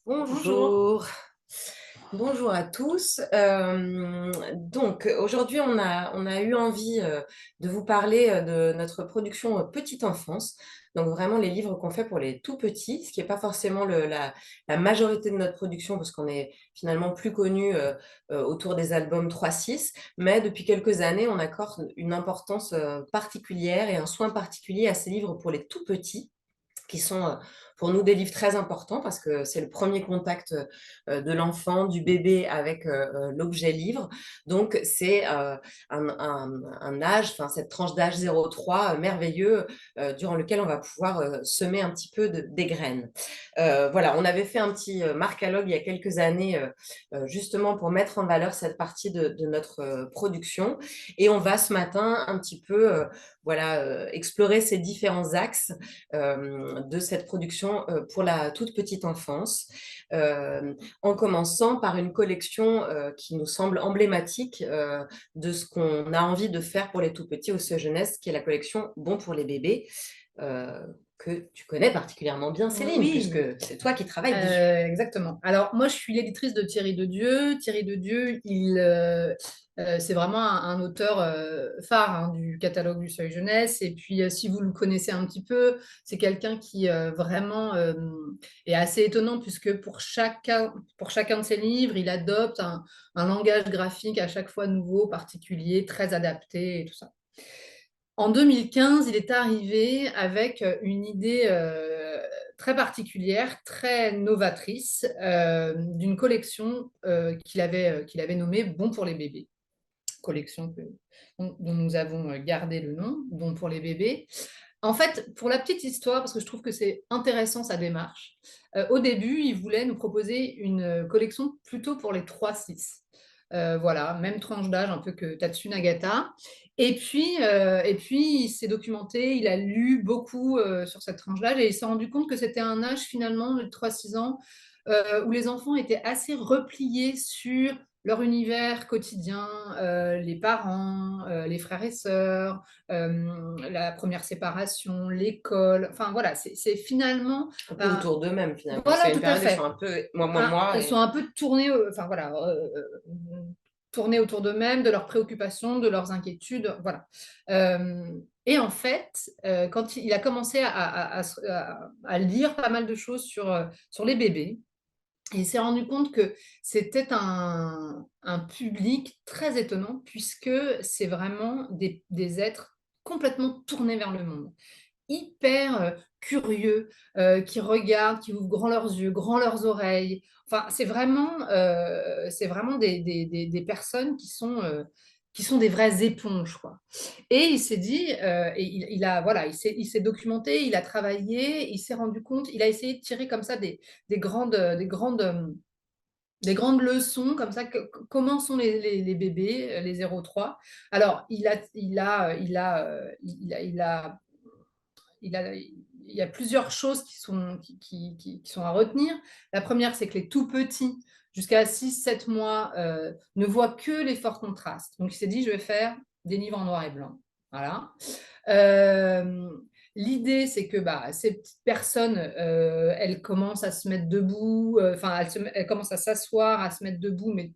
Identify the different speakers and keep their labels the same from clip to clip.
Speaker 1: Bonjour.
Speaker 2: Bonjour. Bonjour à tous. Donc aujourd'hui, on a eu envie de vous parler de notre production petite enfance. Donc vraiment les livres qu'on fait pour les tout petits, ce qui n'est pas forcément la majorité de notre production, parce qu'on est finalement plus connu autour des albums 3-6. Mais depuis quelques années, on accorde une importance particulière et un soin particulier à ces livres pour les tout petits, qui sont pour nous des livres très importants parce que c'est le premier contact de l'enfant, du bébé avec l'objet livre. Donc c'est un âge, enfin cette tranche d'âge 0-3 merveilleux durant lequel on va pouvoir semer un petit peu des graines. Voilà, on avait fait un petit marcalogue il y a quelques années justement pour mettre en valeur cette partie de notre production, et on va ce matin un petit peu voilà, explorer ces différents axes de cette production pour la toute petite enfance, en commençant par une collection qui nous semble emblématique de ce qu'on a envie de faire pour les tout petits au Seuil Jeunesse, qui est la collection Bon pour les bébés, euh, que tu connais particulièrement bien, Céline, puisque
Speaker 1: Oui,
Speaker 2: c'est toi qui travailles dessus.
Speaker 1: exactement. Alors, moi, je suis l'éditrice de Thierry de Dieu. Thierry de Dieu, c'est vraiment un auteur phare du catalogue du Seuil Jeunesse. Et puis, si vous le connaissez un petit peu, c'est quelqu'un qui vraiment est assez étonnant, puisque pour chacun de ses livres, il adopte un langage graphique à chaque fois nouveau, particulier, très adapté et tout ça. En 2015, il est arrivé avec une idée très particulière, très novatrice, d'une collection qu'il avait nommée Bon pour les bébés. Collection dont nous avons gardé le nom, Bon pour les bébés. En fait, pour la petite histoire, parce que je trouve que c'est intéressant sa démarche, au début, il voulait nous proposer une collection plutôt pour les 3-6. Voilà, même tranche d'âge un peu que Tatsu Nagata. Et puis, il s'est documenté, il a lu beaucoup sur cette tranche d'âge et il s'est rendu compte que c'était un âge finalement, de 3-6 ans, où les enfants étaient assez repliés sur leur univers quotidien, les parents, les frères et sœurs, la première séparation, l'école. Enfin voilà, c'est finalement
Speaker 2: Un peu
Speaker 1: un,
Speaker 2: autour d'eux-mêmes, finalement.
Speaker 1: voilà,
Speaker 2: C'est une
Speaker 1: tout à
Speaker 2: période où ils sont
Speaker 1: fait.
Speaker 2: un peu moi,
Speaker 1: Ils sont
Speaker 2: et
Speaker 1: un peu tournés, enfin voilà, tournés autour d'eux-mêmes, de leurs préoccupations, de leurs inquiétudes, voilà. Et en fait, quand il a commencé à lire pas mal de choses sur les bébés, il s'est rendu compte que c'était un public très étonnant, puisque c'est vraiment des êtres complètement tournés vers le monde, hyper curieux, qui regardent, qui ouvrent grand leurs yeux, grand leurs oreilles. Enfin, c'est vraiment des personnes qui sont des vraies éponges, quoi. Et il s'est dit, et voilà, il s'est documenté, il a travaillé, il s'est rendu compte, il a essayé de tirer comme ça des grandes leçons comme ça, comment sont les bébés, les 0-3. Alors, il y a plusieurs choses qui sont à retenir. La première, c'est que les tout petits, jusqu'à 6-7 mois, ne voient que les forts contrastes. Donc, il s'est dit, je vais faire des livres en noir et blanc. Voilà. Euh, L'idée, c'est que ces petites personnes, elles commencent à se mettre debout, enfin, elles commencent à s'asseoir, à se mettre debout, mais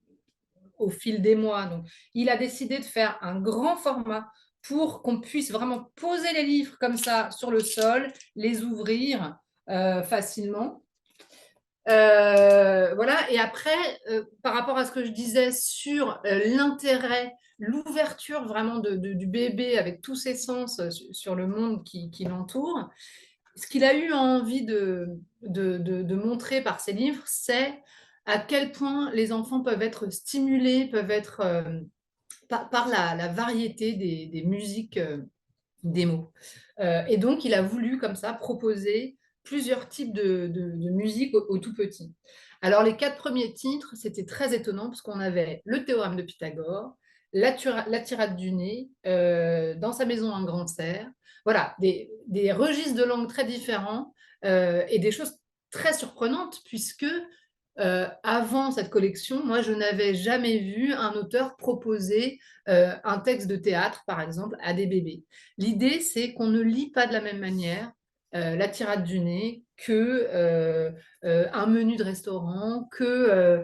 Speaker 1: au fil des mois. Donc, il a décidé de faire un grand format pour qu'on puisse vraiment poser les livres comme ça sur le sol, les ouvrir facilement. Voilà. Et après, par rapport à ce que je disais sur l'intérêt, l'ouverture vraiment du bébé avec tous ses sens sur le monde qui l'entoure, ce qu'il a eu envie de montrer par ses livres, c'est à quel point les enfants peuvent être stimulés, peuvent être par la variété des musiques des mots. Et donc, il a voulu, comme ça, proposer plusieurs types de musique aux tout petits. Alors, les 4 premiers titres, c'était très étonnant, parce qu'on avait le théorème de Pythagore, la tirade du nez, dans sa maison un grand cerf. Voilà, des registres de langue très différents, et des choses très surprenantes, puisque avant cette collection, moi, je n'avais jamais vu un auteur proposer un texte de théâtre, par exemple, à des bébés. L'idée, c'est qu'on ne lit pas de la même manière la tirade du nez, que un menu de restaurant, que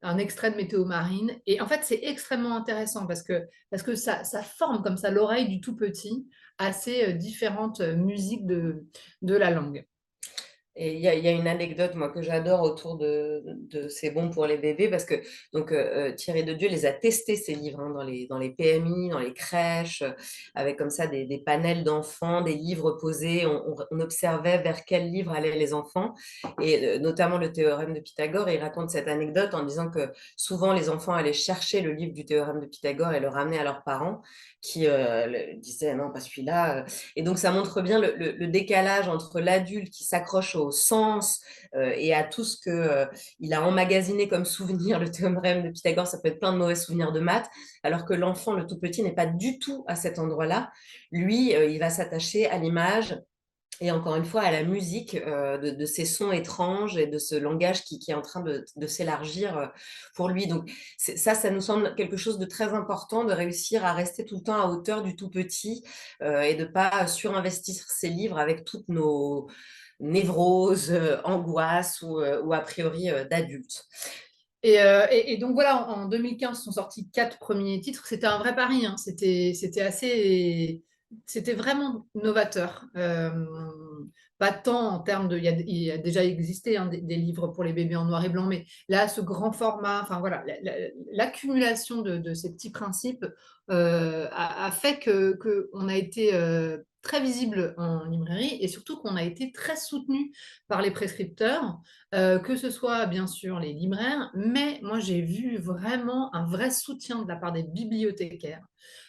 Speaker 1: un extrait de météo marine. Et en fait, c'est extrêmement intéressant parce que ça forme comme ça l'oreille du tout petit à ces différentes musiques de la langue.
Speaker 2: Et il y a une anecdote, moi, que j'adore autour de C'est bon pour les bébés, parce que donc, Thierry Dedieu les a testés, ces livres, hein, dans les PMI, dans les crèches, avec comme ça des panels d'enfants, des livres posés. On observait vers quel livre allaient les enfants, et notamment le théorème de Pythagore. Et il raconte cette anecdote en disant que souvent les enfants allaient chercher le livre du théorème de Pythagore et le ramener à leurs parents, qui disaient non, pas celui-là. Et donc, ça montre bien le décalage entre l'adulte qui s'accroche au sens et à tout ce qu'il a emmagasiné comme souvenir. Le théorème de Pythagore, ça peut être plein de mauvais souvenirs de maths, alors que l'enfant, le tout petit, n'est pas du tout à cet endroit-là. Lui, il va s'attacher à l'image et encore une fois à la musique de ces sons étranges et de ce langage qui est en train de s'élargir pour lui. Donc ça nous semble quelque chose de très important, de réussir à rester tout le temps à hauteur du tout petit et de ne pas surinvestir ses livres avec toutes nos névroses, angoisses ou a priori d'adultes.
Speaker 1: Et donc voilà, en 2015 sont sortis 4 premiers titres. C'était un vrai pari, hein. C'était vraiment novateur. Pas tant en termes de, il y a déjà existé, hein, des livres pour les bébés en noir et blanc, mais là, ce grand format, enfin voilà, l'accumulation de ces petits principes a fait que on a été très visible en librairie et surtout qu'on a été très soutenu par les prescripteurs, que ce soit bien sûr les libraires, mais moi j'ai vu vraiment un vrai soutien de la part des bibliothécaires.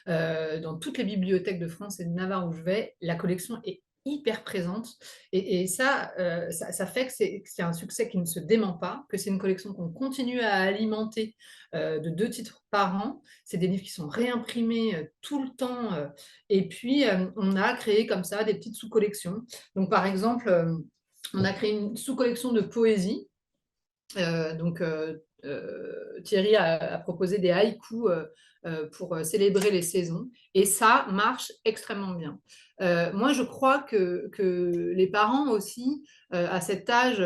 Speaker 1: Dans toutes les bibliothèques de France et de Navarre où je vais, la collection est hyper présente et ça fait que c'est un succès qui ne se dément pas, que c'est une collection qu'on continue à alimenter de 2 titres par an. C'est des livres qui sont réimprimés tout le temps et puis on a créé comme ça des petites sous-collections. Donc par exemple, on a créé une sous-collection de poésie. Thierry a proposé des haïkus pour célébrer les saisons et ça marche extrêmement bien. Moi, je crois que les parents aussi, à cet âge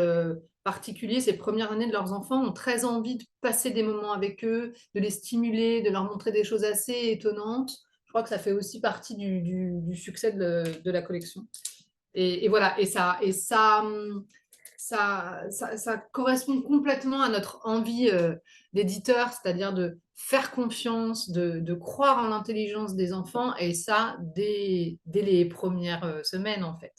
Speaker 1: particulier, ces premières années de leurs enfants, ont très envie de passer des moments avec eux, de les stimuler, de leur montrer des choses assez étonnantes. Je crois que ça fait aussi partie du succès de la collection. Et voilà, ça correspond complètement à notre envie d'éditeur, c'est-à-dire de faire confiance, de croire en l'intelligence des enfants, et ça dès les premières semaines, en fait.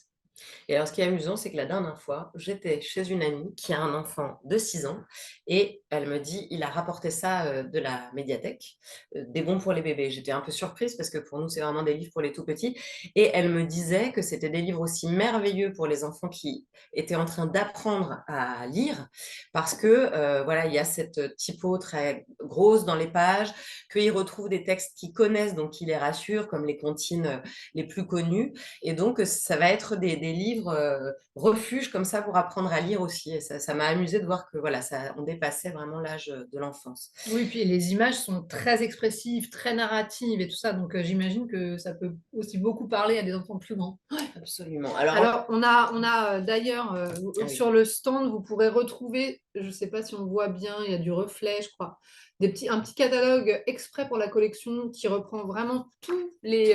Speaker 2: Et alors, ce qui est amusant, c'est que la dernière fois, j'étais chez une amie qui a un enfant de 6 ans et elle me dit, il a rapporté ça de la médiathèque, des bons pour les bébés. J'étais un peu surprise parce que pour nous, c'est vraiment des livres pour les tout petits. Et elle me disait que c'était des livres aussi merveilleux pour les enfants qui étaient en train d'apprendre à lire parce que voilà, il y a cette typo très grosse dans les pages, qu'ils retrouvent des textes qu'ils connaissent, donc qui les rassurent, comme les comptines les plus connues. Et donc, ça va être des livres refuges comme ça pour apprendre à lire aussi. Et ça m'a amusé de voir que voilà, on dépassait vraiment l'âge de l'enfance.
Speaker 1: Oui, puis les images sont très expressives, très narratives et tout ça, donc j'imagine que ça peut aussi beaucoup parler à des enfants plus grands.
Speaker 2: Absolument.
Speaker 1: Alors, on a d'ailleurs
Speaker 2: Ah oui.
Speaker 1: sur le stand, vous pourrez retrouver, je ne sais pas si on voit bien, il y a du reflet, je crois, un petit catalogue exprès pour la collection qui reprend vraiment tous les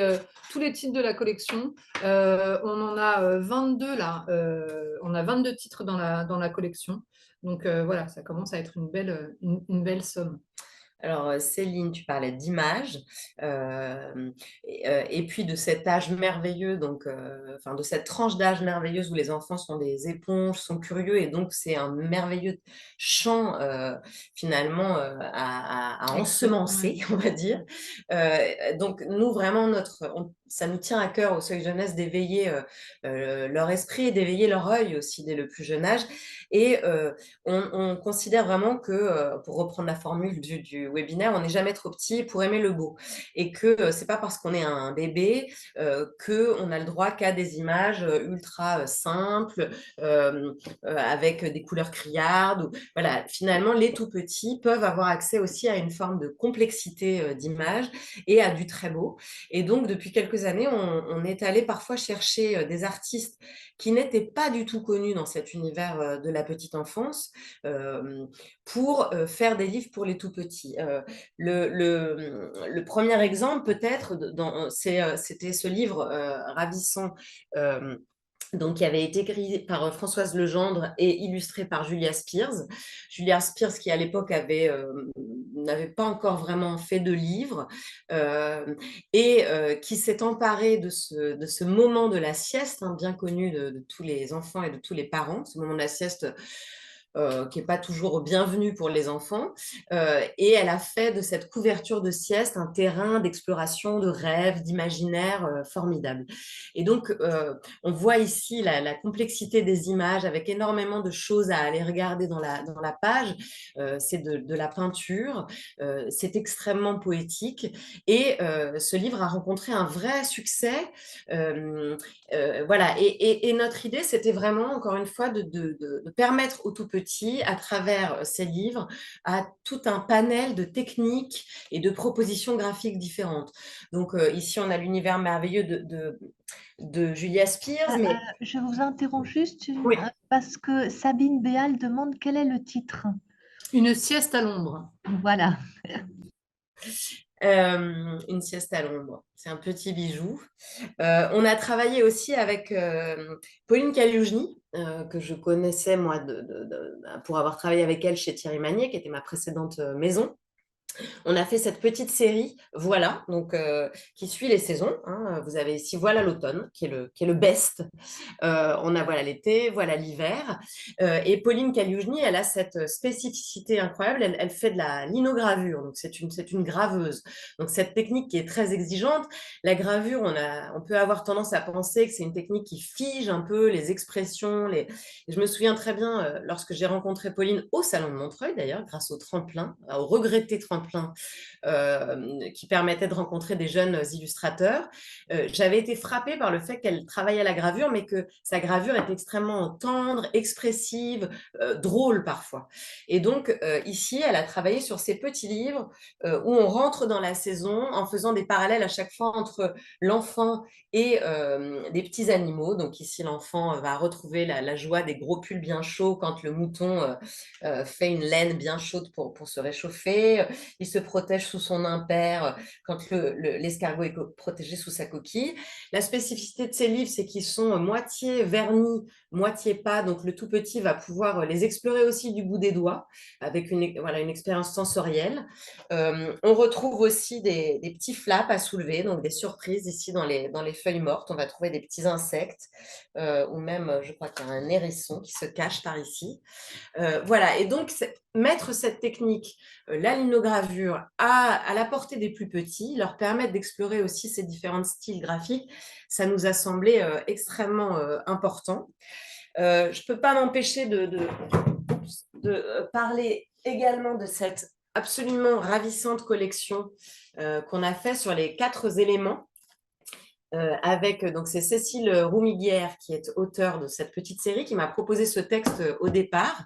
Speaker 1: titres de la collection. On en a 22 là, on a 22 titres dans la collection. Donc voilà, ça commence à être une belle somme.
Speaker 2: Alors, Céline, tu parlais d'images, et puis de cet âge merveilleux, donc, enfin, de cette tranche d'âge merveilleuse où les enfants sont des éponges, sont curieux, et donc c'est un merveilleux champ, finalement, à ensemencer,
Speaker 1: Ouais.
Speaker 2: on va dire. Donc, nous, vraiment, ça nous tient à cœur au Seuil Jeunesse d'éveiller leur esprit et d'éveiller leur œil aussi dès le plus jeune âge. Et on considère vraiment que, pour reprendre la formule du webinaire, on n'est jamais trop petit pour aimer le beau. Et que c'est pas parce qu'on est un bébé qu'on a le droit qu'à des images ultra simples, avec des couleurs criardes. Voilà, finalement, les tout petits peuvent avoir accès aussi à une forme de complexité d'image et à du très beau. Et donc, depuis quelques quelques années, on est allé parfois chercher des artistes qui n'étaient pas du tout connus dans cet univers de la petite enfance pour faire des livres pour les tout petits. Le premier exemple, peut-être, c'était ce livre ravissant. Donc, qui avait été écrit par Françoise Legendre et illustré par Julia Spears. Julia Spears, qui à l'époque n'avait pas encore vraiment fait de livre et qui s'est emparée de ce moment de la sieste, hein, bien connu de tous les enfants et de tous les parents, ce moment de la sieste qui n'est pas toujours bienvenue pour les enfants. Et elle a fait de cette couverture de sieste un terrain d'exploration, de rêve, d'imaginaire formidable. Et donc, on voit ici la complexité des images avec énormément de choses à aller regarder dans la page. C'est de la peinture, c'est extrêmement poétique. Et ce livre a rencontré un vrai succès. Voilà. Et notre idée, c'était vraiment, encore une fois, de permettre aux tout petits, à travers ces livres, à tout un panel de techniques et de propositions graphiques différentes. Donc ici, on a l'univers merveilleux de Julia Spears. Mais...
Speaker 3: je vous interromps juste
Speaker 2: oui.
Speaker 3: Parce que Sabine Béal demande quel est le titre.
Speaker 1: Une sieste à l'ombre.
Speaker 3: Voilà.
Speaker 2: Une sieste à l'ombre, c'est un petit bijou. On a travaillé aussi avec Pauline Caliugni, que je connaissais moi pour avoir travaillé avec elle chez Thierry Magnier, qui était ma précédente maison. On a fait cette petite série, voilà, donc qui suit les saisons. Hein. Vous avez ici Voilà l'automne, qui est le best. On a Voilà l'été, Voilà l'hiver. Et Pauline Caliugni, elle a cette spécificité incroyable. Elle fait de la linogravure, donc c'est une graveuse. Donc cette technique qui est très exigeante. La gravure, on peut avoir tendance à penser que c'est une technique qui fige un peu les expressions. Je me souviens très bien lorsque j'ai rencontré Pauline au Salon de Montreuil, d'ailleurs, grâce au tremplin, au regretté tremplin qui permettait de rencontrer des jeunes illustrateurs. J'avais été frappée par le fait qu'elle travaillait la gravure, mais que sa gravure est extrêmement tendre, expressive, drôle parfois. Et donc, ici, elle a travaillé sur ces petits livres où on rentre dans la saison en faisant des parallèles à chaque fois entre l'enfant et des petits animaux. Donc ici, l'enfant va retrouver la joie des gros pulls bien chauds quand le mouton fait une laine bien chaude pour se réchauffer. Il se protège sous son impair quand l'escargot est protégé sous sa coquille. La spécificité de ces livres, c'est qu'ils sont moitié vernis, moitié pas. Donc, le tout petit va pouvoir les explorer aussi du bout des doigts avec une expérience sensorielle. On retrouve aussi des petits flaps à soulever, donc des surprises ici dans les feuilles mortes. On va trouver des petits insectes ou même, je crois qu'il y a un hérisson qui se cache par ici. Voilà, et donc mettre cette technique, la linogravure, à la portée des plus petits, leur permettre d'explorer aussi ces différents styles graphiques, ça nous a semblé extrêmement important. Je ne peux pas m'empêcher de parler également de cette absolument ravissante collection qu'on a fait sur les 4 éléments. Donc c'est Cécile Roumiguière qui est auteure de cette petite série qui m'a proposé ce texte au départ.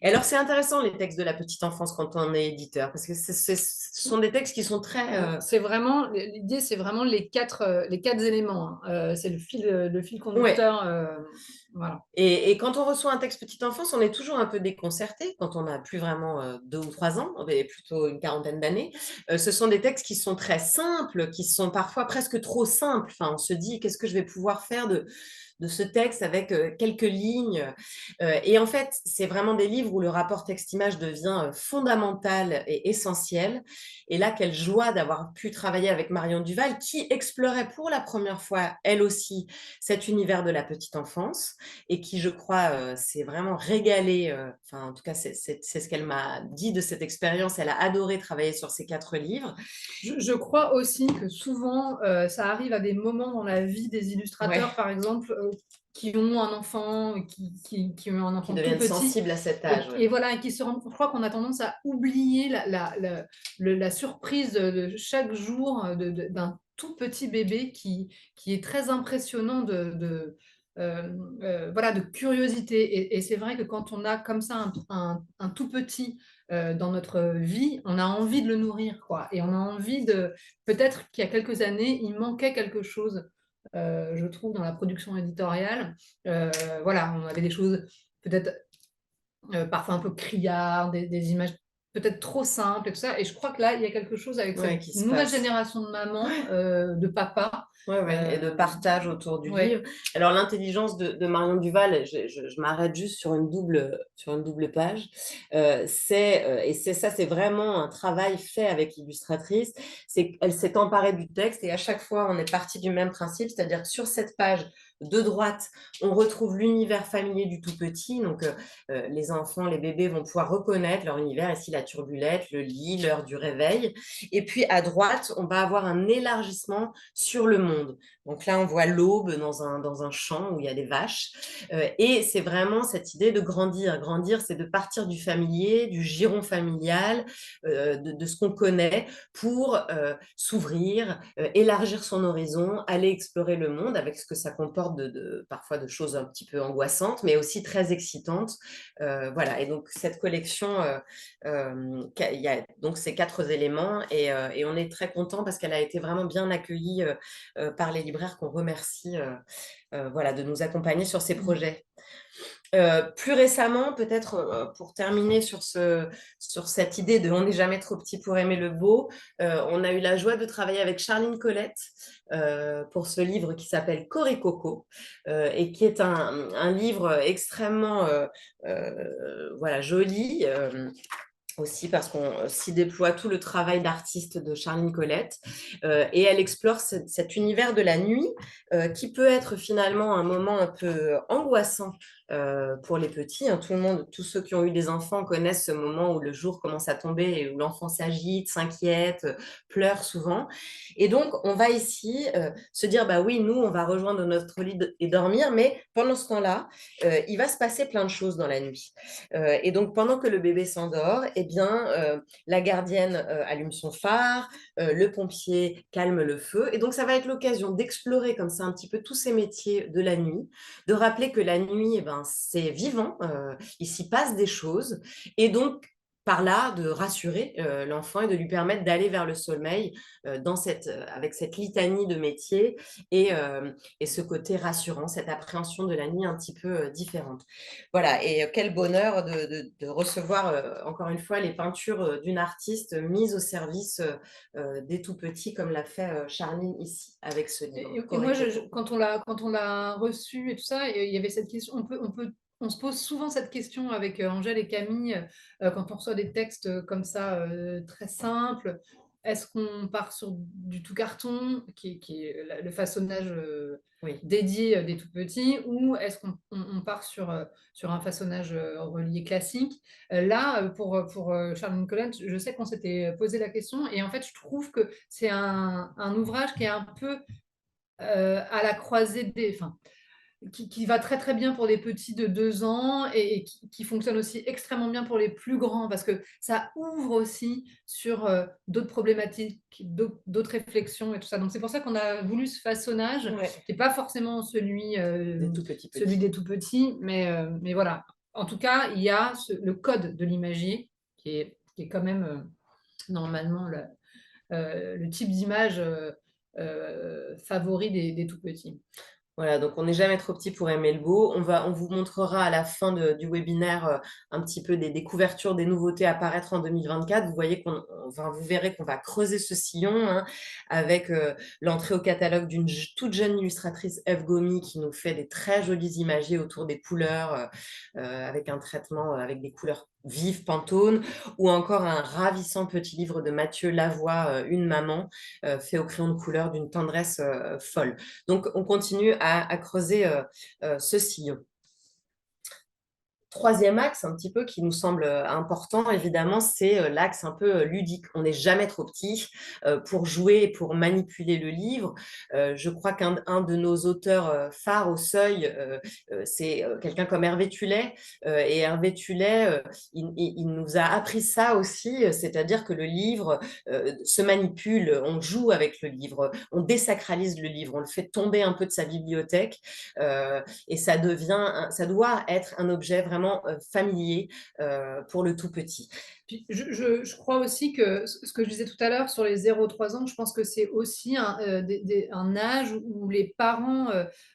Speaker 2: Et alors c'est intéressant les textes de la petite enfance quand on est éditeur parce que ce sont des textes qui sont très...
Speaker 1: C'est vraiment, l'idée c'est vraiment les quatre éléments. Hein. C'est le fil conducteur.
Speaker 2: Ouais.
Speaker 1: Voilà.
Speaker 2: Et quand on reçoit un texte petite enfance, on est toujours un peu déconcerté quand on n'a plus vraiment 2 ou 3 ans, on est plutôt une quarantaine d'années. Ce sont des textes qui sont très simples, qui sont parfois presque trop simples. Enfin, on se dit, qu'est-ce que je vais pouvoir faire de ce texte avec quelques lignes. Et en fait, c'est vraiment des livres où le rapport texte-image devient fondamental et essentiel. Et là, quelle joie d'avoir pu travailler avec Marion Duval, qui explorait pour la première fois, elle aussi, cet univers de la petite enfance et qui, je crois, s'est vraiment régalée. Enfin, en tout cas, c'est ce qu'elle m'a dit de cette expérience. Elle a adoré travailler sur ces 4 livres.
Speaker 1: Je crois aussi que souvent, ça arrive à des moments dans la vie des illustrateurs, par exemple, qui ont un enfant, qui ont un enfant
Speaker 2: qui deviennent
Speaker 1: tout petit,
Speaker 2: sensibles à cet âge.
Speaker 1: Et voilà, je crois qu'on a tendance à oublier la surprise de chaque jour d'un tout petit bébé qui est très impressionnant voilà, de curiosité. Et c'est vrai que quand on a comme ça un tout petit dans notre vie, on a envie de le nourrir, quoi. Et on a envie de... Peut-être qu'il y a quelques années, il manquait quelque chose, je trouve, dans la production éditoriale. Voilà, on avait des choses peut-être parfois un peu criardes, des images peut-être trop simples et tout ça. Et je crois que là, il y a quelque chose avec cette
Speaker 2: qui se
Speaker 1: nouvelle
Speaker 2: passe.
Speaker 1: génération de mamans, de papas.
Speaker 2: Et de partage autour du
Speaker 1: Ouais.
Speaker 2: livre. Alors, l'intelligence de Marion Duval, je m'arrête juste sur une double page. Et c'est ça, c'est vraiment un travail fait avec l'illustratrice. Elle s'est emparée du texte et à chaque fois, on est parti du même principe, c'est-à-dire que sur cette page de droite, on retrouve l'univers familier du tout petit. Donc, les enfants, les bébés vont pouvoir reconnaître leur univers. Ici, la turbulette, le lit, l'heure du réveil. Et puis, à droite, on va avoir un élargissement sur le monde. Donc là, on voit l'aube dans un champ où il y a des vaches. Et c'est vraiment cette idée de grandir. Grandir, c'est de partir du familier, du giron familial, de ce qu'on connaît pour s'ouvrir, élargir son horizon, aller explorer le monde avec ce que ça comporte parfois de choses un petit peu angoissantes, mais aussi très excitantes. Voilà. Et donc, cette collection, il y a donc ces 4 éléments et on est très content parce qu'elle a été vraiment bien accueillie par les libraires qu'on remercie voilà, de nous accompagner sur ces projets. Plus récemment, peut-être pour terminer sur cette idée de on n'est jamais trop petit pour aimer le beau, on a eu la joie de travailler avec Charline Colette pour ce livre qui s'appelle Coricoco et qui est un livre extrêmement voilà, joli. Aussi parce qu'on s'y déploie tout le travail d'artiste de Charline Colette et elle explore cet univers de la nuit qui peut être finalement un moment un peu angoissant pour les petits. Tout le monde, tous ceux qui ont eu des enfants connaissent ce moment où le jour commence à tomber et où l'enfant s'agite, s'inquiète, pleure souvent. Et donc, on va ici se dire, bah oui, nous, on va rejoindre notre lit et dormir, mais pendant ce temps-là, il va se passer plein de choses dans la nuit. Et donc, pendant que le bébé s'endort, eh bien, la gardienne allume son phare, le pompier calme le feu. Et donc, ça va être l'occasion d'explorer comme ça un petit peu tous ces métiers de la nuit, de rappeler que la nuit, eh ben, c'est vivant, il s'y passe des choses. Et donc, par là, de rassurer l'enfant et de lui permettre d'aller vers le sommeil avec cette litanie de métiers et ce côté rassurant, cette appréhension de la nuit un petit peu différente. Voilà, et quel bonheur de recevoir encore une fois les peintures d'une artiste mise au service des tout-petits, comme l'a fait Charline ici, avec ce livre.
Speaker 1: Et moi, quand on l'a reçu et tout ça, il y avait cette question, on se pose souvent cette question avec Angèle et Camille quand on reçoit des textes comme ça, très simples. Est-ce qu'on part sur du tout carton, qui est le façonnage
Speaker 2: Oui.
Speaker 1: dédié des tout petits, ou est-ce qu'on part sur un façonnage relié classique? Là, pour Charline Colette, je sais qu'on s'était posé la question, et en fait, je trouve que c'est un ouvrage qui est un peu à la croisée enfin, qui va très très bien pour des petits de 2 ans et qui fonctionne aussi extrêmement bien pour les plus grands parce que ça ouvre aussi sur d'autres problématiques, d'autres réflexions et tout ça. Donc c'est pour ça qu'on a voulu ce façonnage qui n'est pas forcément celui des tout petits, mais voilà. En tout cas, il y a le code de l'imagier qui est quand même normalement le type d'image favori des tout petits.
Speaker 2: Voilà, donc on n'est jamais trop petit pour aimer le beau. On vous montrera à la fin du webinaire un petit peu des couvertures, des nouveautés à apparaître en 2024. Vous verrez qu'on va creuser ce sillon avec l'entrée au catalogue d'une toute jeune illustratrice, Eve Gomi, qui nous fait des très jolis imagiers autour des couleurs, avec un traitement avec des couleurs vives, Pantone, ou encore un ravissant petit livre de Mathieu Lavoie, Une maman, fait au crayon de couleur d'une tendresse folle. Donc, on continue à creuser ce sillon. troisième axe un petit peu qui nous semble important, évidemment, c'est l'axe un peu ludique. On n'est jamais trop petit pour jouer et pour manipuler le livre. Je crois qu'un de nos auteurs phares au Seuil, c'est quelqu'un comme Hervé Tullet. Et Hervé Tullet, il nous a appris ça aussi, c'est-à-dire que le livre se manipule, on joue avec le livre, on désacralise le livre, on le fait tomber un peu de sa bibliothèque et ça doit être un objet vraiment familier pour le tout petit.
Speaker 1: Puis je crois aussi que ce que je disais tout à l'heure sur les 0-3 ans, je pense que c'est aussi un âge où les parents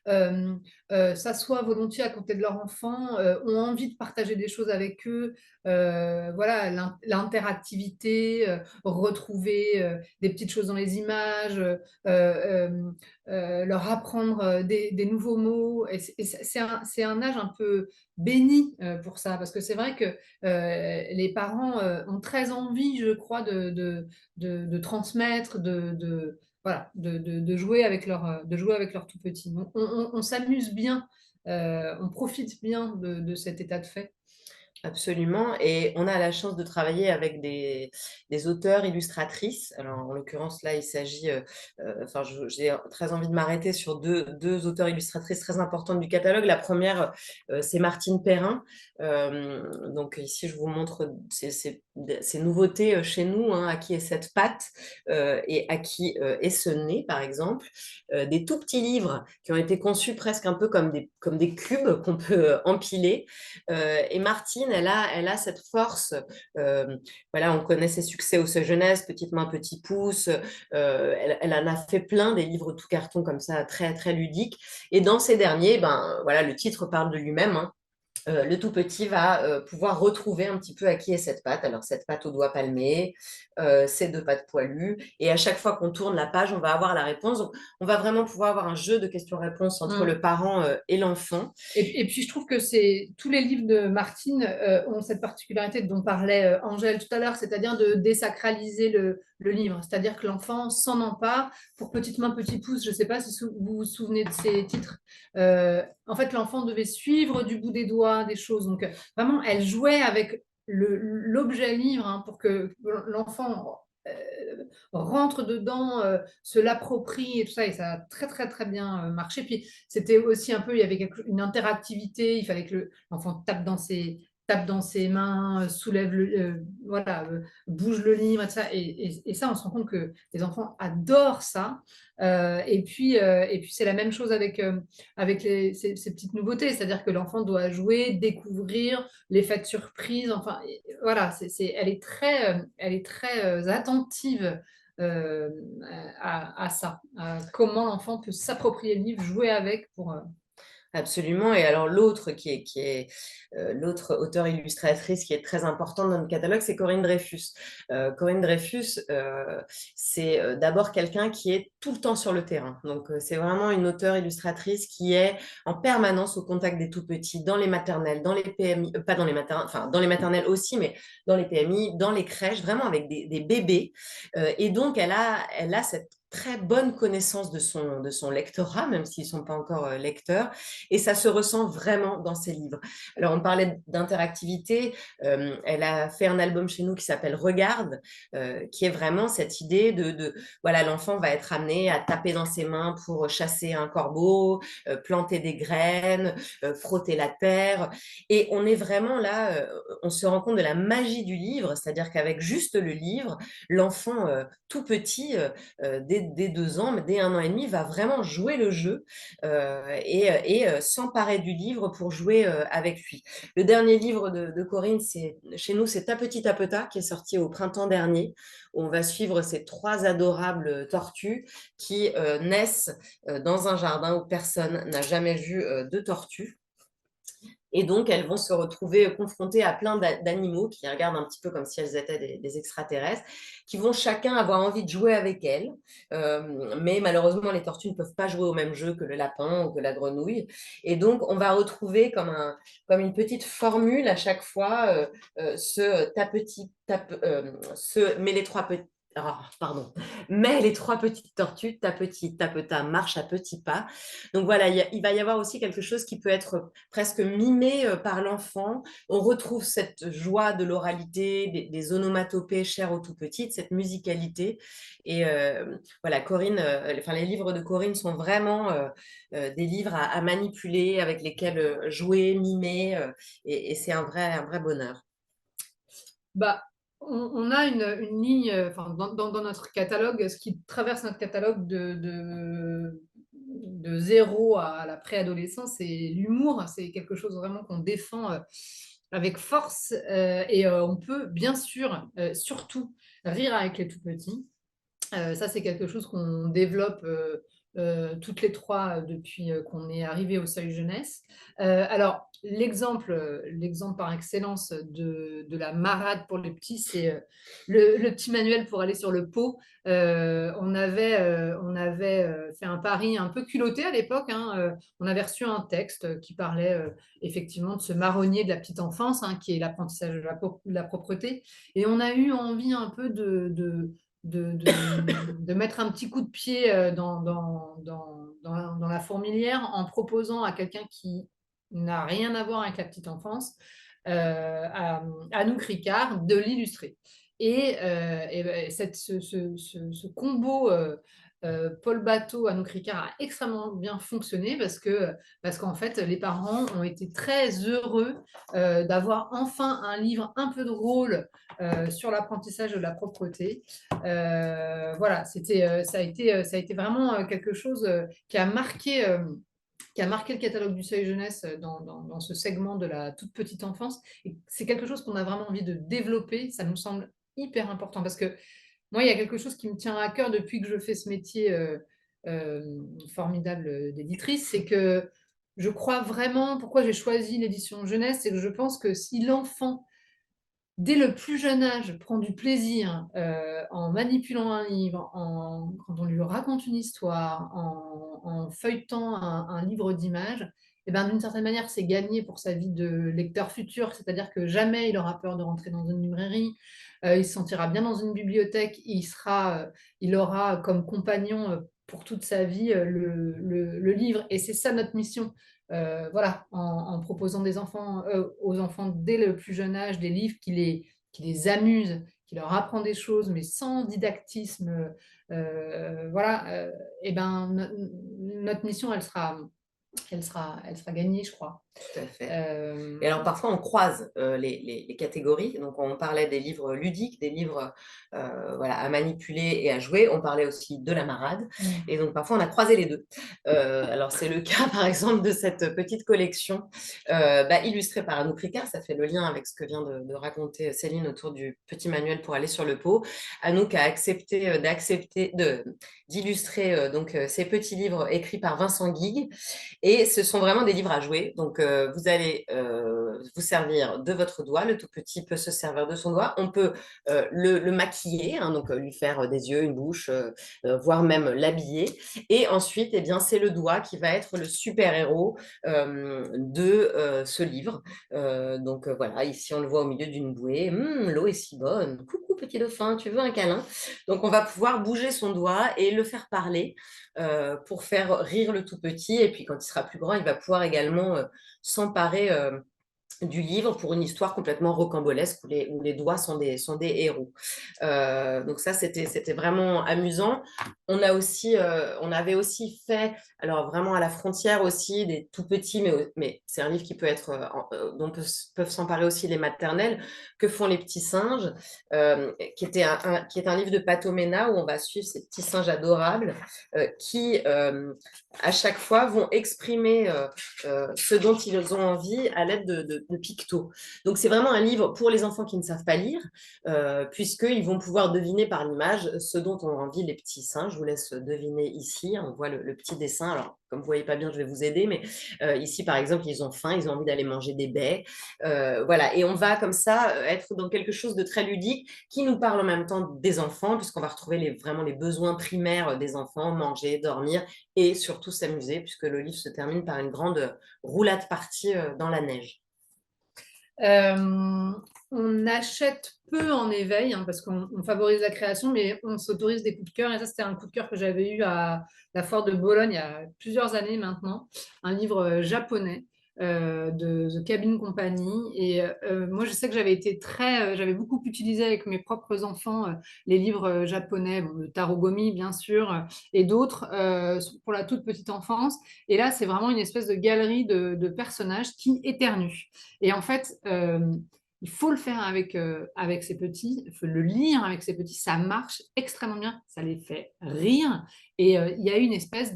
Speaker 1: s'assoient volontiers à côté de leur enfant, ont envie de partager des choses avec eux, voilà, l'interactivité, retrouver des petites choses dans les images, leur apprendre des nouveaux mots. Et c'est un âge un peu béni pour ça, parce que c'est vrai que les parents ont très envie, je crois, de transmettre, voilà, de jouer avec leur tout petit. On s'amuse bien, on profite bien de cet état de fait.
Speaker 2: Absolument. Et on a la chance de travailler avec des auteurs, illustratrices. Alors, en l'occurrence, là, il s'agit, enfin, j'ai très envie de m'arrêter sur deux auteurs, illustratrices très importantes du catalogue. La première, c'est Martine Perrin. Donc, ici, je vous montre ces nouveautés chez nous, hein, à qui est cette patte et à qui est ce nez, par exemple. Des tout petits livres qui ont été conçus presque un peu comme des cubes qu'on peut empiler. Et Martine, elle a cette force. Voilà, on connaît ses succès au Seuil Jeunesse, Petite main, petit pouce. Elle en a fait plein, des livres tout carton comme ça, très, très ludiques. Et dans ces derniers, ben, voilà, le titre parle de lui-même, hein. Le tout petit va pouvoir retrouver un petit peu à qui est cette patte. Alors, cette patte aux doigts palmés, ces deux pattes poilues. Et à chaque fois qu'on tourne la page, on va avoir la réponse. Donc, on va vraiment pouvoir avoir un jeu de questions-réponses entre le parent et l'enfant.
Speaker 1: Et puis, je trouve que tous les livres de Martine ont cette particularité dont parlait Angèle tout à l'heure, c'est-à-dire de désacraliser le livre. C'est-à-dire que l'enfant s'en empare. Pour Petite main, petit pouce, je ne sais pas si vous vous souvenez de ces titres. En fait, l'enfant devait suivre du bout des doigts des choses. Donc, vraiment, elle jouait avec l'objet livre, hein, pour que l'enfant rentre dedans, se l'approprie et tout ça, et ça a très très très bien marché. Puis c'était aussi un peu, il y avait une interactivité, il fallait que l'enfant tape dans ses mains, soulève voilà, bouge le livre, et ça. Et ça, on se rend compte que les enfants adorent ça. Et puis c'est la même chose avec ces petites nouveautés, c'est-à-dire que l'enfant doit jouer, découvrir l'effet de surprise. Enfin, voilà, elle est très attentive à ça, à comment l'enfant peut s'approprier le livre, jouer avec pour.
Speaker 2: Absolument. Et alors l'autre l'autre auteure illustratrice qui est très importante dans le catalogue, c'est Corinne Dreyfus. Corinne Dreyfus, c'est d'abord quelqu'un qui est tout le temps sur le terrain. Donc c'est vraiment une auteure illustratrice qui est en permanence au contact des tout petits, dans les maternelles, dans les PMI, pas dans les maternelles, enfin dans les maternelles aussi, mais dans les PMI, dans les crèches, vraiment avec des bébés. Et donc elle a cette très bonne connaissance de son lectorat, même s'ils ne sont pas encore lecteurs, et ça se ressent vraiment dans ses livres. Alors, on parlait d'interactivité, elle a fait un album chez nous qui s'appelle Regarde, qui est vraiment cette idée voilà, l'enfant va être amené à taper dans ses mains pour chasser un corbeau, planter des graines, frotter la terre, et on est vraiment là, on se rend compte de la magie du livre, c'est-à-dire qu'avec juste le livre, l'enfant tout petit, dès 2 ans, dès 1 an et demi, va vraiment jouer le jeu et s'emparer du livre pour jouer avec lui. Le dernier livre de Corinne, chez nous, c'est Ta petite Tapeta, qui est sorti au printemps dernier, où on va suivre ces 3 adorables tortues qui naissent dans un jardin où personne n'a jamais vu de tortues. Et donc, elles vont se retrouver confrontées à plein d'animaux qui les regardent un petit peu comme si elles étaient des extraterrestres, qui vont chacun avoir envie de jouer avec elles. Mais malheureusement, les tortues ne peuvent pas jouer au même jeu que le lapin ou que la grenouille. Et donc, on va retrouver comme une petite formule à chaque fois, ce mets les pardon, mais les trois petites tortues, tapeta, marche à petits pas. Donc voilà, il va y avoir aussi quelque chose qui peut être presque mimé par l'enfant. On retrouve cette joie de l'oralité, des onomatopées chères aux tout petits, de cette musicalité. Et voilà, Corinne, enfin, les livres de Corinne sont vraiment des livres à manipuler, avec lesquels jouer, mimer, et c'est un vrai bonheur.
Speaker 1: Bah, on a une ligne, enfin, dans notre catalogue, ce qui traverse notre catalogue de zéro à la préadolescence, c'est l'humour. C'est quelque chose vraiment qu'on défend avec force. Et on peut, bien sûr, surtout rire avec les tout petits. Ça, c'est quelque chose qu'on développe toutes les trois depuis qu'on est arrivé au Seuil Jeunesse. Alors, l'exemple par excellence de la marade pour les petits, c'est le petit manuel pour aller sur le pot. On avait fait un pari un peu culotté à l'époque, hein. On avait reçu un texte qui parlait effectivement de ce marronnier de la petite enfance, hein, qui est l'apprentissage de la propreté. Et on a eu envie un peu de mettre un petit coup de pied dans la fourmilière en proposant à quelqu'un qui n'a rien à voir avec la petite enfance, à Anouk Ricard, de l'illustrer. Ce combo Paul Bateau, Anouk Ricard a extrêmement bien fonctionné parce qu'en fait, les parents ont été très heureux d'avoir enfin un livre un peu drôle sur l'apprentissage de la propreté. Voilà, ça a été vraiment quelque chose qui a marqué le catalogue du Seuil Jeunesse dans ce segment de la toute petite enfance. Et c'est quelque chose qu'on a vraiment envie de développer. Ça nous semble hyper important parce que moi, il y a quelque chose qui me tient à cœur depuis que je fais ce métier formidable d'éditrice, c'est que je crois vraiment, pourquoi j'ai choisi l'édition jeunesse, c'est que je pense que si l'enfant dès le plus jeune âge, prend du plaisir en manipulant un livre, quand on lui raconte une histoire, en feuilletant un livre d'images, et ben, d'une certaine manière, c'est gagné pour sa vie de lecteur futur, c'est-à-dire que jamais il aura peur de rentrer dans une librairie, il se sentira bien dans une bibliothèque, il aura comme compagnon pour toute sa vie le livre. Et c'est ça notre mission. Voilà, en proposant aux enfants dès le plus jeune âge des livres qui les amusent, qui leur apprend des choses, mais sans didactisme. Voilà, et ben, notre mission, elle sera gagnée, je crois.
Speaker 2: Tout à fait. Et alors parfois on croise les catégories. Donc on parlait des livres ludiques, des livres voilà, à manipuler et à jouer. On parlait aussi de la marade. Et donc parfois on a croisé les deux. Alors c'est le cas par exemple de cette petite collection illustrée par Anouk Ricard. Ça fait le lien avec ce que vient de raconter Céline autour du petit manuel pour aller sur le pot. Anouk a accepté d'illustrer donc ces petits livres écrits par Vincent Guigues. Et ce sont vraiment des livres à jouer. Donc, vous allez vous servir de votre doigt. Le tout petit peut se servir de son doigt. On peut le maquiller, hein, donc lui faire des yeux, une bouche, voire même l'habiller. Et ensuite, eh bien, c'est le doigt qui va être le super-héros de ce livre. Donc, voilà, ici, on le voit au milieu d'une bouée. L'eau est si bonne. Coucou, petit dauphin, tu veux un câlin? Donc, on va pouvoir bouger son doigt et le faire parler pour faire rire le tout petit. Et puis, quand il sera plus grand, il va pouvoir également s'emparer du livre pour une histoire complètement rocambolesque où les doigts sont des héros. Donc ça, c'était vraiment amusant. On avait aussi fait, alors vraiment à la frontière aussi, des tout petits, mais c'est un livre qui peut être, dont peuvent s'emparer aussi les maternelles, Que font les petits singes, qui est un livre de Patomena où on va suivre ces petits singes adorables qui, à chaque fois, vont exprimer ce dont ils ont envie à l'aide de pictos. Donc, c'est vraiment un livre pour les enfants qui ne savent pas lire, puisqu'ils vont pouvoir deviner par l'image ce dont ont envie les petits singes. Je vous laisse deviner ici. On voit le petit dessin. Alors, comme vous ne voyez pas bien, je vais vous aider, mais ici, par exemple, ils ont faim, ils ont envie d'aller manger des baies. Voilà. Et on va comme ça être dans quelque chose de très ludique qui nous parle en même temps des enfants, puisqu'on va retrouver vraiment les besoins primaires des enfants, manger, dormir et surtout s'amuser, puisque le livre se termine par une grande roulade partie dans la neige.
Speaker 1: Euh, on achète peu en éveil hein, parce qu'on favorise la création, mais on s'autorise des coups de cœur. Et ça, c'était un coup de cœur que j'avais eu à la foire de Bologne il y a plusieurs années maintenant. Un livre japonais de The Cabin Company. Et moi, je sais que j'avais beaucoup utilisé avec mes propres enfants les livres japonais, bon, le Taro Gomi, bien sûr, et d'autres pour la toute petite enfance. Et là, c'est vraiment une espèce de galerie de personnages qui éternuent. Et en fait, il faut le faire avec ses petits, il faut le lire avec ses petits, ça marche extrêmement bien, ça les fait rire. Et il y a une espèce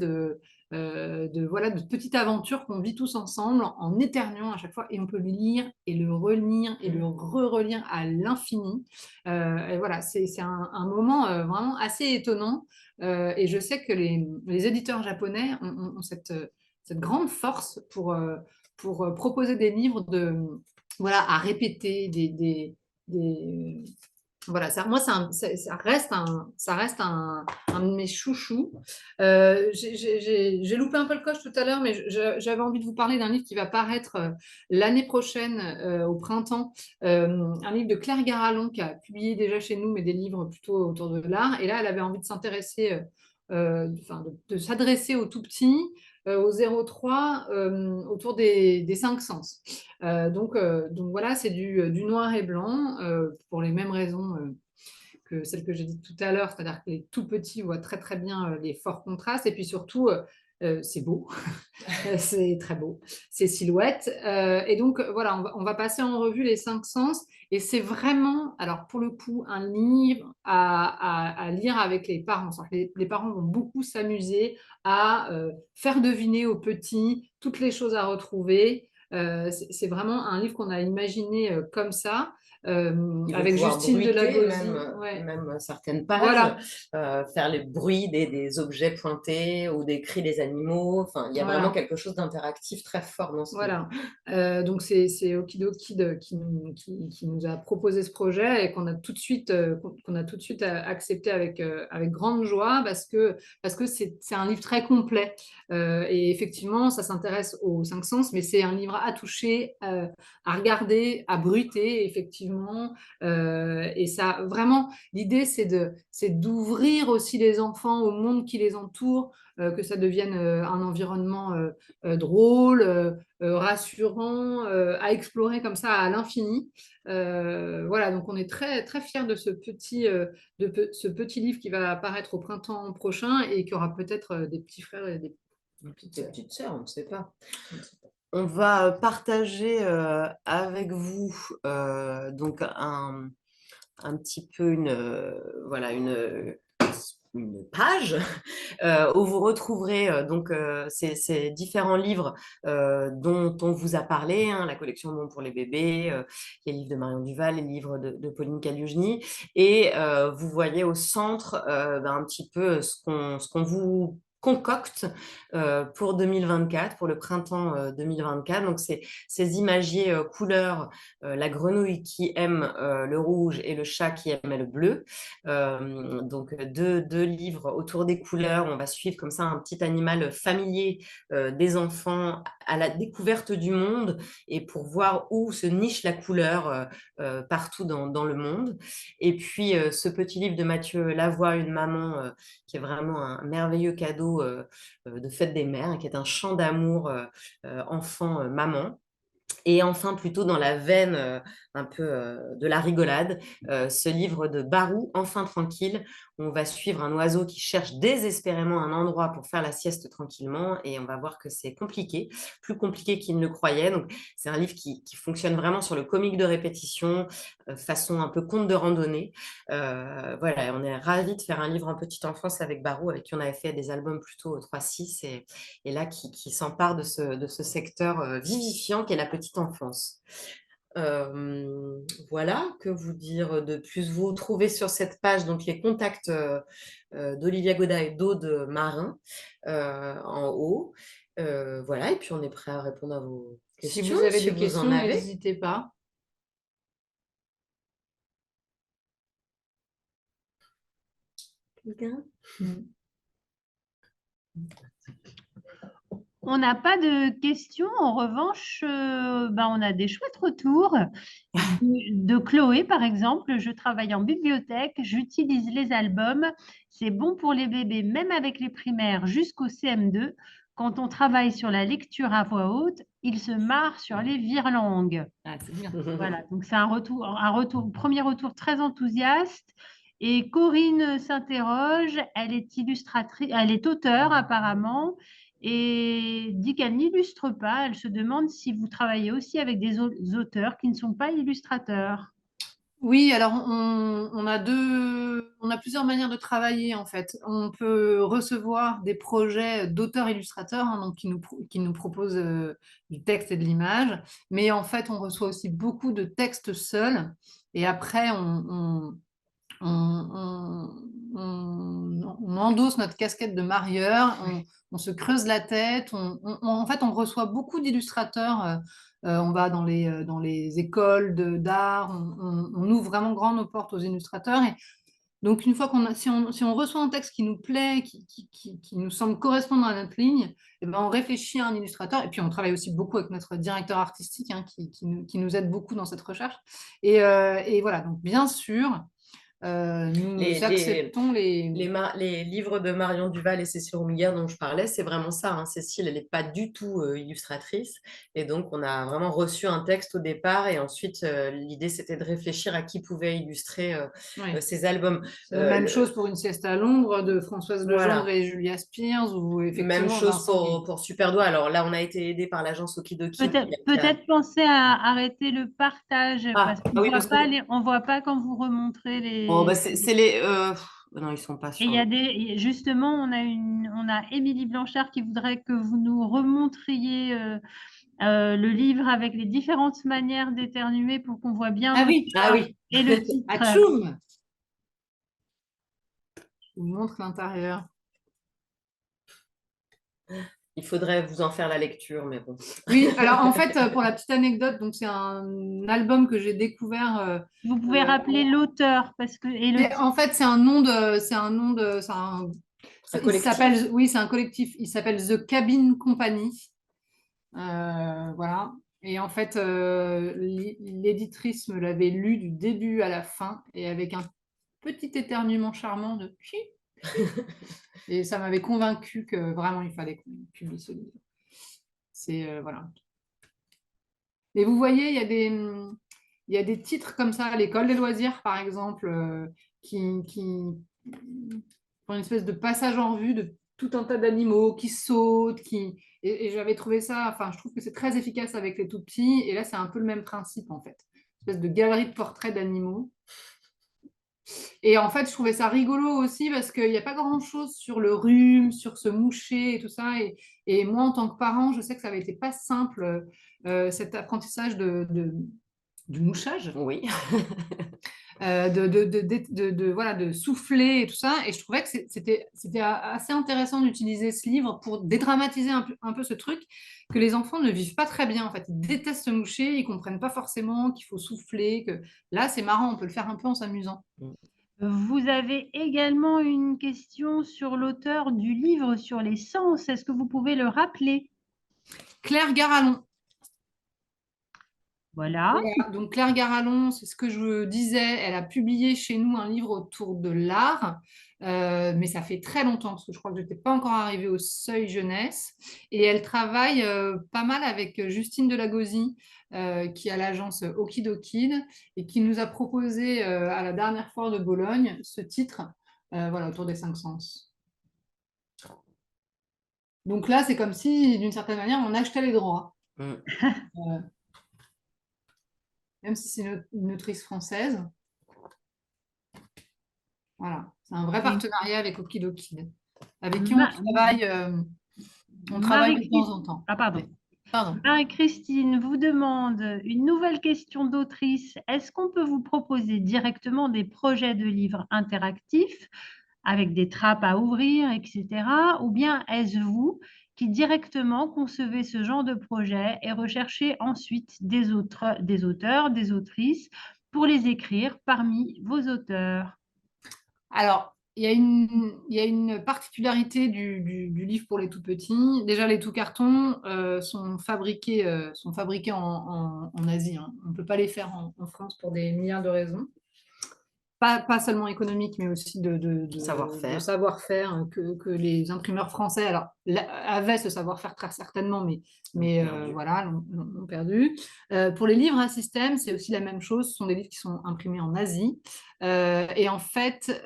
Speaker 1: voilà, de petite aventure qu'on vit tous ensemble en éternuant à chaque fois. Et on peut le lire et le relire et le re-relire à l'infini. Et voilà, c'est un moment vraiment assez étonnant. Et je sais que les éditeurs japonais ont cette grande force pour proposer des livres voilà, à répéter, voilà, moi, ça reste un de mes chouchous. J'ai loupé un peu le coche tout à l'heure, mais j'avais envie de vous parler d'un livre qui va paraître l'année prochaine, au printemps, un livre de Claire Garalon qui a publié déjà chez nous, mais des livres plutôt autour de l'art. Et là, elle avait envie de s'intéresser, enfin, de s'adresser aux tout petits, au 0,3, autour des cinq sens. Donc voilà, c'est du noir et blanc pour les mêmes raisons que celles que j'ai dites tout à l'heure, c'est-à-dire que les tout petits voient très très bien les forts contrastes et puis surtout c'est beau, c'est très beau, c'est silhouette. Et donc voilà, on va passer en revue les cinq sens et c'est vraiment, alors pour le coup, un livre à lire avec les parents. Les parents vont beaucoup s'amuser à faire deviner aux petits toutes les choses à retrouver. C'est vraiment un livre qu'on a imaginé comme ça,
Speaker 2: Ils vont
Speaker 1: avec
Speaker 2: pouvoir
Speaker 1: Justine
Speaker 2: bruiter même,
Speaker 1: Delagozie. Ouais,
Speaker 2: même certaines pages,
Speaker 1: voilà,
Speaker 2: faire les bruits des objets pointés ou des cris des animaux. Enfin, il y a vraiment
Speaker 1: voilà.
Speaker 2: quelque chose d'interactif très fort dans ce livre.
Speaker 1: Voilà. Donc c'est Okidokid qui nous a proposé ce projet et qu'on a tout de suite accepté avec grande joie parce que c'est un livre très complet. Et effectivement, ça s'intéresse aux cinq sens, mais c'est un livre à toucher, à regarder, à bruiter, effectivement. Et ça, vraiment, l'idée, c'est d'ouvrir aussi les enfants au monde qui les entoure, que ça devienne un environnement drôle, rassurant, à explorer comme ça à l'infini. Voilà, donc on est très, très fiers de ce petit livre qui va apparaître au printemps prochain et qui aura peut-être des petits frères et des petites
Speaker 2: Des
Speaker 1: sœurs.
Speaker 2: petites sœurs, on ne sait pas. On va partager avec vous donc un petit peu voilà, une page où vous retrouverez donc ces différents livres dont on vous a parlé, hein, la collection Bon pour les bébés, les livres de Marion Duval, les livres de Pauline Caliugini, et vous voyez au centre un petit peu ce qu'on vous concocte pour 2024, pour le printemps 2024. Donc, ces imagiers couleurs, la grenouille qui aime le rouge et le chat qui aime le bleu. Donc, deux livres autour des couleurs. On va suivre comme ça un petit animal familier des enfants à la découverte du monde et pour voir où se niche la couleur partout dans le monde. Et puis, ce petit livre de Mathieu Lavoie, Une maman, qui est vraiment un merveilleux cadeau de fête des mères, qui est un chant d'amour enfant-maman. Et enfin, plutôt dans la veine un peu de la rigolade, ce livre de Barou, Enfin tranquille, où on va suivre un oiseau qui cherche désespérément un endroit pour faire la sieste tranquillement, et on va voir que c'est compliqué, plus compliqué qu'il ne le croyait. Donc, c'est un livre qui fonctionne vraiment sur le comique de répétition, façon un peu conte de randonnée. Voilà, on est ravis de faire un livre en petite enfance avec Barou, avec qui on avait fait des albums plutôt 3-6, et là qui s'empare de ce secteur vivifiant qu'est la petite enfance. Voilà, que vous dire de plus? Vous trouvez sur cette page donc les contacts d'Olivia Goda et d'Aude Marin en haut. Voilà, et puis on est prêt à répondre à vos
Speaker 1: Si
Speaker 2: questions,
Speaker 1: vous avez
Speaker 2: si
Speaker 1: des
Speaker 2: vous en
Speaker 1: questions,
Speaker 2: avez.
Speaker 1: n'hésitez pas.
Speaker 2: Quelqu'un?
Speaker 1: Mm.
Speaker 3: On n'a pas de questions. En revanche, on a des chouettes retours. De Chloé, par exemple, je travaille en bibliothèque, j'utilise les albums. C'est bon pour les bébés, même avec les primaires jusqu'au CM2. Quand on travaille sur la lecture à voix haute, ils se marrent sur les virelangues.
Speaker 1: Ah, c'est bien.
Speaker 3: Voilà, donc c'est premier retour très enthousiaste. Et Corinne s'interroge, elle est illustratrice, elle est auteure apparemment, et dit qu'elle n'illustre pas. Elle se demande si vous travaillez aussi avec des auteurs qui ne sont pas illustrateurs.
Speaker 1: Oui, alors on a plusieurs manières de travailler en fait. On peut recevoir des projets d'auteurs-illustrateurs, hein, donc qui nous proposent du texte et de l'image, mais en fait on reçoit aussi beaucoup de textes seuls, et après on endosse notre casquette de marieur, on se creuse la tête, en fait on reçoit beaucoup d'illustrateurs. On va dans les écoles d'art, on ouvre vraiment grand nos portes aux illustrateurs. Et donc, une fois si on reçoit un texte qui nous plaît, qui nous semble correspondre à notre ligne, eh ben, on réfléchit à un illustrateur. Et puis, on travaille aussi beaucoup avec notre directeur artistique, hein, qui nous aide beaucoup dans cette recherche. Et voilà, donc bien sûr, nous acceptons
Speaker 2: les livres de Marion Duval et Cécile Roumiguière dont je parlais, c'est vraiment ça, hein. Cécile, elle n'est pas du tout illustratrice. Et donc, on a vraiment reçu un texte au départ. Et ensuite, l'idée, c'était de réfléchir à qui pouvait illustrer
Speaker 1: Ouais.
Speaker 2: ces albums.
Speaker 1: La même chose pour Une sieste à l'ombre de Françoise Legendre
Speaker 2: Voilà.
Speaker 1: et Julia Spears, ou effectivement
Speaker 2: Même chose
Speaker 1: Vincent
Speaker 2: pour Superdoigt. Alors là, on a été aidé par l'agence Okidoki.
Speaker 3: Peut-être penser à arrêter le partage parce qu'on
Speaker 2: oui,
Speaker 3: voit
Speaker 2: parce que
Speaker 3: pas on voit pas quand vous remontrez
Speaker 2: oh,
Speaker 3: les.
Speaker 2: bah, c'est les. Non, ils sont pas
Speaker 3: Et
Speaker 2: sur
Speaker 3: il y
Speaker 2: le.
Speaker 3: a justement, on a Émilie Blanchard qui voudrait que vous nous remontriez le livre avec les différentes manières d'éternuer pour qu'on voit bien
Speaker 1: Ah oui,
Speaker 3: l'auteur et le titre.
Speaker 1: Atchoum! Je vous montre l'intérieur.
Speaker 2: Il faudrait vous en faire la lecture, mais bon.
Speaker 1: Oui, alors en fait, pour la petite anecdote, donc c'est un album que j'ai découvert.
Speaker 3: Vous pouvez rappeler l'auteur parce que et le titre.
Speaker 1: En fait, c'est un nom de, c'est un nom de,
Speaker 2: Un
Speaker 1: il
Speaker 2: collectif.
Speaker 1: s'appelle, oui, c'est un collectif. Il s'appelle The Cabin Company. Voilà. Et en fait, l'éditrice me l'avait lu du début à la fin, et avec un petit éternuement charmant de chi. Et ça m'avait convaincu que vraiment il fallait qu'on publie ce livre. C'est voilà. Et vous voyez, il y a des titres comme ça à l'école des loisirs, par exemple, qui font une espèce de passage en revue de tout un tas d'animaux qui sautent, et j'avais trouvé ça, enfin, je trouve que c'est très efficace avec les tout petits, et là, c'est un peu le même principe, en fait. Une espèce de galerie de portraits d'animaux. Et en fait, je trouvais ça rigolo aussi parce qu'il n'y a pas grand-chose sur le rhume, sur se moucher et tout ça. Et moi, en tant que parent, je sais que ça avait été pas simple, cet apprentissage du mouchage,
Speaker 2: Oui.
Speaker 1: voilà, de souffler et tout ça. Et je trouvais que c'était assez intéressant d'utiliser ce livre pour dédramatiser un peu ce truc que les enfants ne vivent pas très bien. En fait, ils détestent se moucher, ils comprennent pas forcément qu'il faut souffler. Que là, c'est marrant, on peut le faire un peu en s'amusant.
Speaker 3: Vous avez également une question sur l'auteur du livre sur les sens. Est-ce que vous pouvez le rappeler?
Speaker 1: Claire Garalon.
Speaker 3: Voilà.
Speaker 1: Voilà, donc Claire Garalon, c'est ce que je disais, elle a publié chez nous un livre autour de l'art, mais ça fait très longtemps, parce que je crois que je n'étais pas encore arrivée au seuil jeunesse. Et elle travaille pas mal avec Justine Delagozie, qui a l'agence Okidokid, et qui nous a proposé à la dernière foire de Bologne ce titre, voilà, autour des 5 sens. Donc là, c'est comme si, d'une certaine manière, on achetait les droits. Même si c'est une autrice française. Voilà, c'est un vrai partenariat avec Okidokid, avec qui on travaille de temps en temps.
Speaker 3: Ah, pardon.
Speaker 1: Pardon.
Speaker 3: Marie-Christine vous demande une nouvelle question d'autrice. Est-ce qu'on peut vous proposer directement des projets de livres interactifs avec des trappes à ouvrir, etc. Ou bien est-ce vous qui directement concevez ce genre de projet et recherchez ensuite des auteurs, des autrices pour les écrire parmi vos auteurs?
Speaker 1: Alors, il y a une particularité du livre pour les tout petits. Déjà, les tout cartons sont fabriqués en Asie, hein. On ne peut pas les faire en France pour des milliards de raisons. Pas seulement économique, mais aussi de
Speaker 2: Savoir-faire.
Speaker 1: savoir-faire que les imprimeurs français avaient ce savoir-faire très certainement, mais voilà, l'ont perdu. Pour les livres à système, c'est aussi la même chose. Ce sont des livres qui sont imprimés en Asie. Et en fait,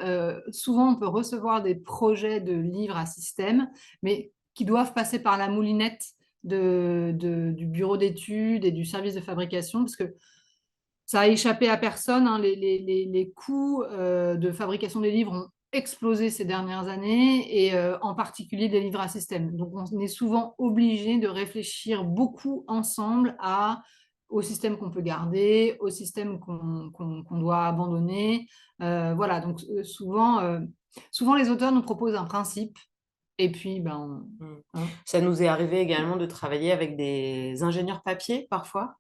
Speaker 1: souvent, on peut recevoir des projets de livres à système, mais qui doivent passer par la moulinette du bureau d'études et du service de fabrication, parce que ça a échappé à personne, hein. Les coûts de fabrication des livres ont explosé ces dernières années, et en particulier des livres à système. Donc, on est souvent obligé de réfléchir beaucoup ensemble au système qu'on peut garder, au système qu'on doit abandonner. Voilà, donc souvent, les auteurs nous proposent un principe, et puis,
Speaker 2: Ça nous est arrivé également de travailler avec des ingénieurs papier parfois,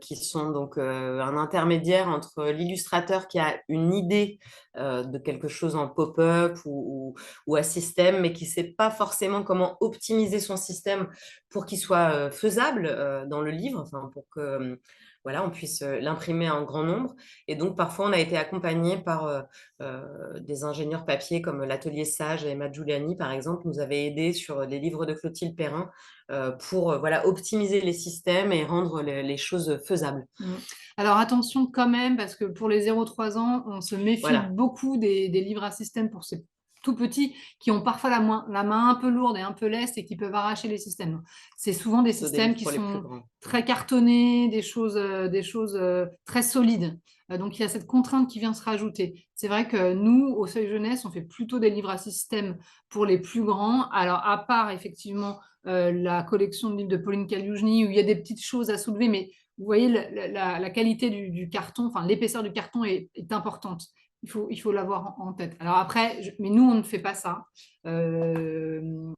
Speaker 2: qui sont donc un intermédiaire entre l'illustrateur qui a une idée de quelque chose en pop-up ou à système, mais qui ne sait pas forcément comment optimiser son système pour qu'il soit faisable dans le livre, enfin, pour que voilà, on puisse l'imprimer en grand nombre. Et donc, parfois, on a été accompagné par des ingénieurs papier comme l'Atelier Sage et Emma Giuliani, par exemple, nous avaient aidés sur les livres de Clotilde Perrin pour voilà, optimiser les systèmes et rendre les choses faisables.
Speaker 1: Alors attention quand même, parce que pour les 0-3 ans, on se méfie
Speaker 2: Voilà.
Speaker 1: beaucoup des livres à système pour ces tout petits qui ont parfois la main un peu lourde et un peu leste et qui peuvent arracher les systèmes. C'est souvent des systèmes qui sont très cartonnés, des choses très solides. Donc il y a cette contrainte qui vient se rajouter. C'est vrai que nous, au Seuil Jeunesse, on fait plutôt des livres à système pour les plus grands. Alors à part effectivement la collection de livres de Pauline Caliugni où il y a des petites choses à soulever, mais vous voyez, la qualité du carton, enfin l'épaisseur du carton est importante. Il faut l'avoir en tête. Alors après, mais nous, on ne fait pas ça. Il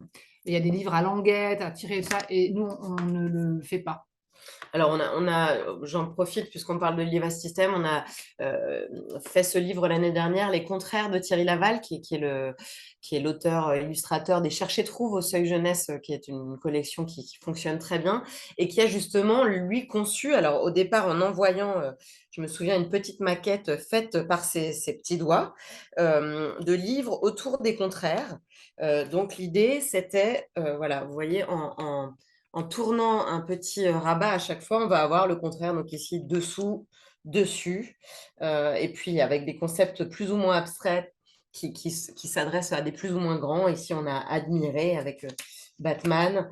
Speaker 1: y a des livres à languettes, à tirer ça, et nous, on ne le fait pas.
Speaker 2: Alors, j'en profite puisqu'on parle de livre à système, on a fait ce livre l'année dernière, Les Contraires de Thierry Laval, qui est l'auteur illustrateur des Chercher-Trouve au Seuil Jeunesse, qui est une collection qui fonctionne très bien et qui a justement, lui, conçu, alors au départ en envoyant, je me souviens, une petite maquette faite par ses petits doigts, de livres autour des contraires. Donc, l'idée, c'était, voilà, vous voyez, en tournant un petit rabat à chaque fois, on va avoir le contraire. Donc ici, dessous, dessus. Et puis avec des concepts plus ou moins abstraits qui s'adressent à des plus ou moins grands. Ici, on a admiré avec Batman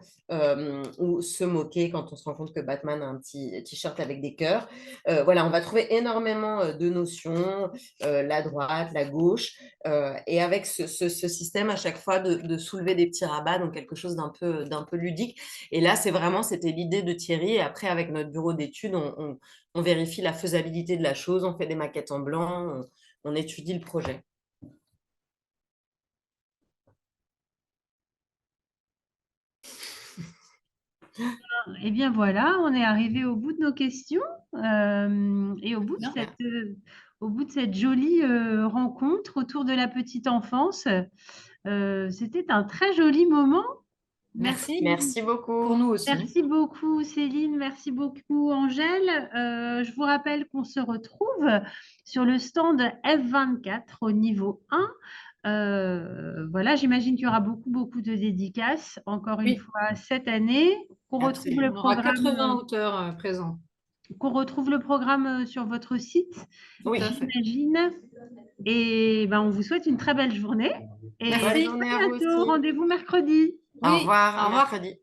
Speaker 2: ou se moquer quand on se rend compte que Batman a un petit t-shirt avec des cœurs. Voilà, on va trouver énormément de notions, la droite, la gauche, et avec ce système à chaque fois de soulever des petits rabats, donc quelque chose d'un peu ludique. Et là, c'était l'idée de Thierry. Et après, avec notre bureau d'études, on vérifie la faisabilité de la chose, on fait des maquettes en blanc, on étudie le projet.
Speaker 3: Eh bien voilà, on est arrivé au bout de nos questions et au bout de cette jolie rencontre autour de la petite enfance. C'était un très joli moment.
Speaker 2: Merci beaucoup.
Speaker 1: Pour nous aussi.
Speaker 3: Merci beaucoup Céline, merci beaucoup Angèle. Je vous rappelle qu'on se retrouve sur le stand F24 au niveau 1. Voilà, j'imagine qu'il y aura beaucoup de dédicaces, encore une fois, cette année.
Speaker 1: On aura 80 auteurs présents.
Speaker 3: Qu'on retrouve le programme sur votre site,
Speaker 2: oui,
Speaker 3: j'imagine. Et on vous souhaite une très belle journée. Et
Speaker 2: bonne journée à
Speaker 3: bientôt. Rendez-vous mercredi.
Speaker 2: Au revoir, mercredi.